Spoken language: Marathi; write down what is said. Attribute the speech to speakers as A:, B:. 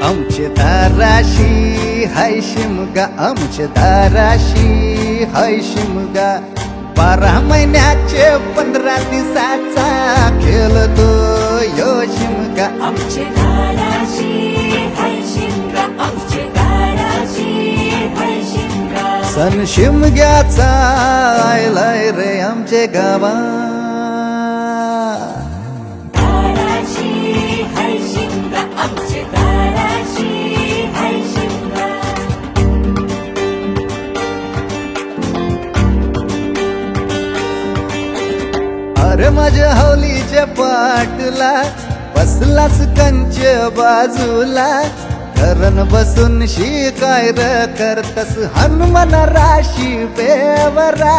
A: आमचे दाराशी हाय शिमगा, आमचे दाराशी हाय शिमगा, 12 महिन्याचे 15 दिवसाचा खेळतो यो शिमगा.
B: आमचे दाराशी हाय शिमगा, आमचे दाराशी हाय शिमगा.
A: सण शिमग्याचा आयलाय रे आमचे गावा.
B: दाराशी हाय शिमगा, आमचे दाराशी हाय शिमगा.
A: अरे माझ्या हौलीच्या पाटला बसलाच कंच बाजूला, धरण बसून शिकायर करतस हनुमान राशी बेवरा.